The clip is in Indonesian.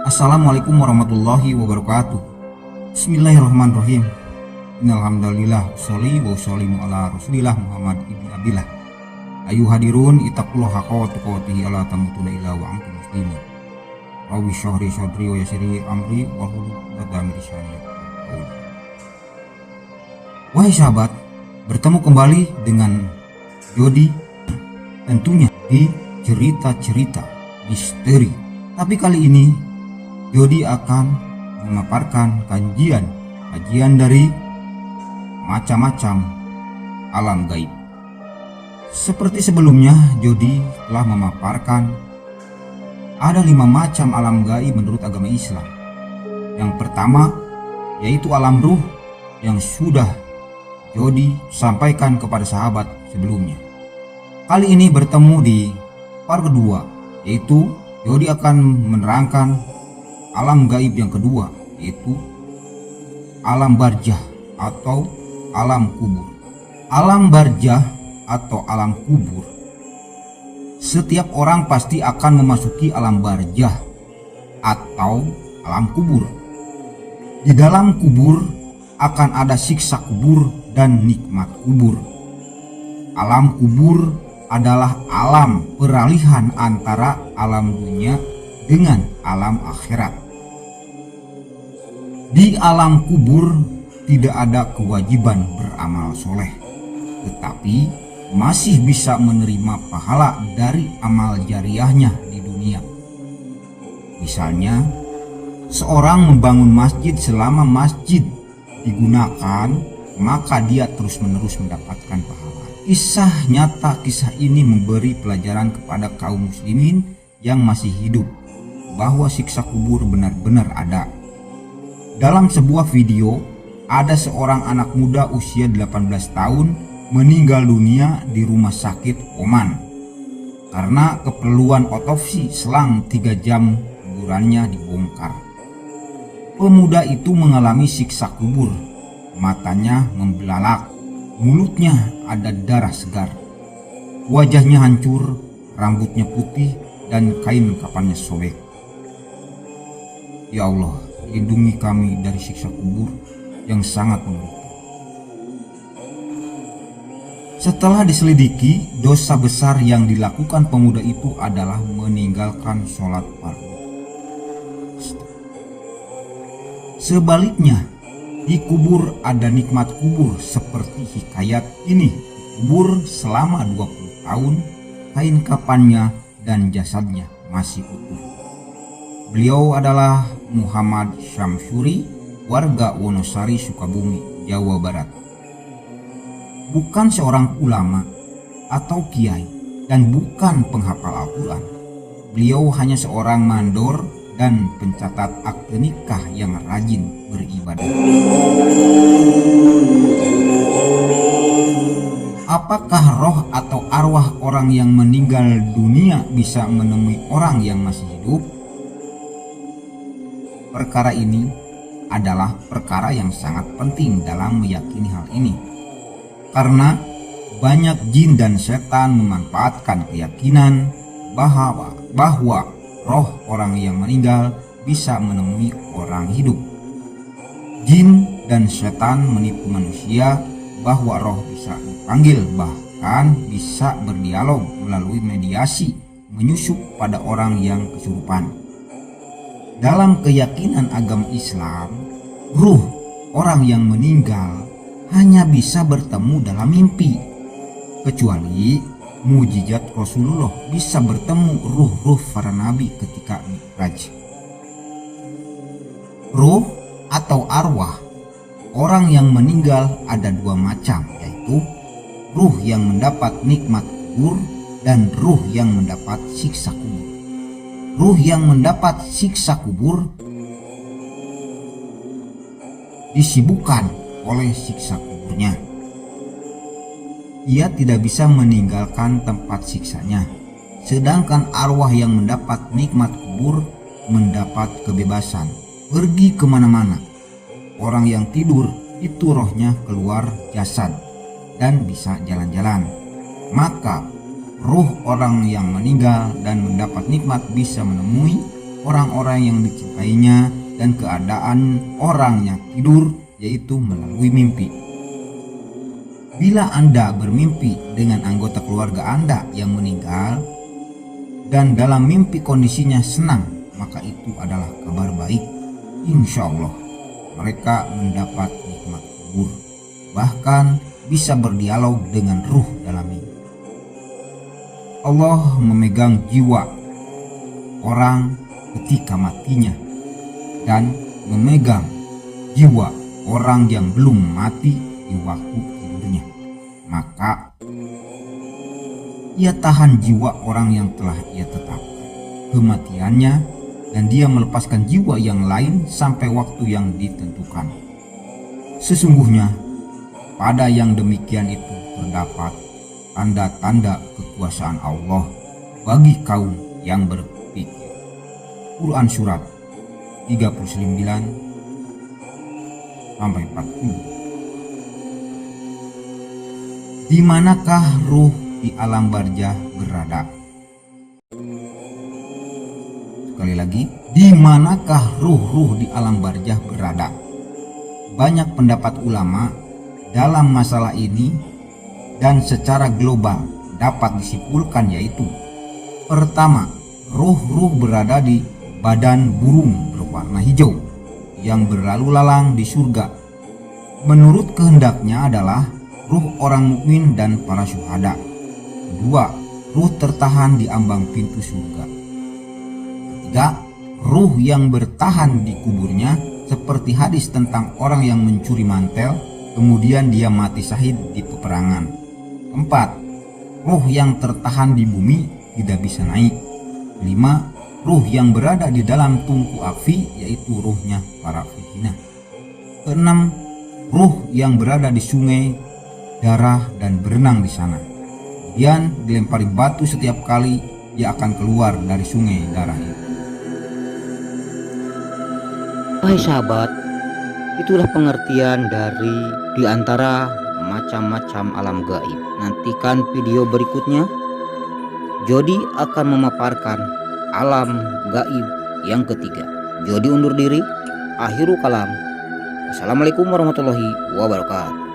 Assalamualaikum warahmatullahi wabarakatuh. Bismillahirrahmanirrahim. Innalhamdulillah sholli wa sallimu ala Rasulillah Muhammad ibn Abdillah. Ayu hadirun ittaqullaha haqqa tuqatih ala tamutunna illa wa antum muslimun. Rabbi shrah sadri wa yassir amri wahlul 'uqdatam min lisani. Wahai sahabat, bertemu kembali dengan Jody tentunya di cerita-cerita misteri. Tapi kali ini Jody akan memaparkan kajian dari macam-macam alam gaib. Seperti sebelumnya, Jody telah memaparkan ada 5 macam alam gaib menurut agama Islam. Yang pertama yaitu alam ruh yang sudah Jody sampaikan kepada sahabat sebelumnya. Kali ini bertemu di part kedua, yaitu Jody akan menerangkan alam gaib yang kedua, yaitu alam barzah atau alam kubur. Alam barzah atau alam kubur, setiap orang pasti akan memasuki alam barzah atau alam kubur. Di dalam kubur akan ada siksa kubur dan nikmat kubur. Alam kubur adalah alam peralihan antara alam dunia dengan alam akhirat. Di alam kubur tidak ada kewajiban beramal soleh, tetapi masih bisa menerima pahala dari amal jariahnya di dunia. Misalnya, seorang membangun masjid, selama masjid digunakan, maka dia terus-menerus mendapatkan pahala. Kisah ini memberi pelajaran kepada kaum muslimin yang masih hidup bahwa siksa kubur benar-benar ada. Dalam sebuah video, ada seorang anak muda usia 18 tahun meninggal dunia di rumah sakit Oman karena keperluan otopsi. Selang 3 jam kuburannya dibongkar. Pemuda itu mengalami siksa kubur. Matanya membelalak, mulutnya ada darah segar, wajahnya hancur, rambutnya putih dan kain kafannya sobek. Ya Allah, lindungi kami dari siksa kubur yang sangat mengerikan. Setelah diselidiki, dosa besar yang dilakukan pemuda itu adalah meninggalkan sholat fardu. Sebaliknya, di kubur ada nikmat kubur seperti hikayat ini. Kubur selama 20 tahun, kain kafannya dan jasadnya masih utuh. Beliau adalah Muhammad Syamsuri, warga Wonosari, Sukabumi, Jawa Barat. Bukan seorang ulama atau kiai dan bukan penghafal Al-Quran. Beliau hanya seorang mandor dan pencatat akte nikah yang rajin beribadah. Apakah roh atau arwah orang yang meninggal dunia bisa menemui orang yang masih hidup? Perkara ini adalah perkara yang sangat penting dalam meyakini hal ini, karena banyak jin dan setan memanfaatkan keyakinan bahwa roh orang yang meninggal bisa menemui orang hidup. Jin dan setan menipu manusia bahwa roh bisa dipanggil, bahkan bisa berdialog melalui mediasi, menyusup pada orang yang kesurupan. Dalam keyakinan agama Islam, ruh orang yang meninggal hanya bisa bertemu dalam mimpi, kecuali mujizat Rasulullah bisa bertemu ruh-ruh para nabi ketika Mi'raj. Ruh atau arwah orang yang meninggal ada 2 macam, yaitu ruh yang mendapat nikmat kubur dan ruh yang mendapat siksa kubur. Ruh yang mendapat siksa kubur disibukkan oleh siksa kuburnya. Ia tidak bisa meninggalkan tempat siksanya. Sedangkan arwah yang mendapat nikmat kubur mendapat kebebasan, pergi kemana-mana. Orang yang tidur itu rohnya keluar jasad dan bisa jalan-jalan. Maka ruh orang yang meninggal dan mendapat nikmat bisa menemui orang-orang yang dicintainya dan keadaan orang yang tidur, yaitu melalui mimpi. Bila Anda bermimpi dengan anggota keluarga Anda yang meninggal dan dalam mimpi kondisinya senang, maka itu adalah kabar baik. Insya Allah mereka mendapat nikmat kubur, bahkan bisa berdialog dengan ruh dalam mimpi. Allah memegang jiwa orang ketika matinya dan memegang jiwa orang yang belum mati di waktu tidurnya. Maka ia tahan jiwa orang yang telah ia tetapkan kematiannya, dan dia melepaskan jiwa yang lain sampai waktu yang ditentukan. Sesungguhnya pada yang demikian itu terdapat tanda-tanda kekuasaan Allah bagi kaum yang berpikir. Quran Surat 39 sampai 40. Di manakah ruh di alam barzah berada? Sekali lagi, di manakah ruh-ruh di alam barzah berada? Banyak pendapat ulama dalam masalah ini, dan secara global dapat disimpulkan yaitu: pertama, ruh-ruh berada di badan burung berwarna hijau yang berlalu lalang di surga. Menurut kehendaknya adalah ruh orang mukmin dan para syuhada. Kedua, ruh tertahan di ambang pintu surga. Ketiga, ruh yang bertahan di kuburnya, seperti hadis tentang orang yang mencuri mantel kemudian dia mati syahid di peperangan. Keempat, ruh yang tertahan di bumi tidak bisa naik. Kelima, ruh yang berada di dalam tungku api, yaitu ruhnya para fitinah. Keenam, ruh yang berada di sungai darah dan berenang di sana. Kemudian dilempari batu setiap kali dia akan keluar dari sungai darah itu. Wahai sahabat, itulah pengertian dari diantara macam-macam alam gaib. Nantikan video berikutnya. Jody akan memaparkan alam gaib yang ketiga. Jody undur diri. Akhiru kalam. Assalamualaikum warahmatullahi wabarakatuh.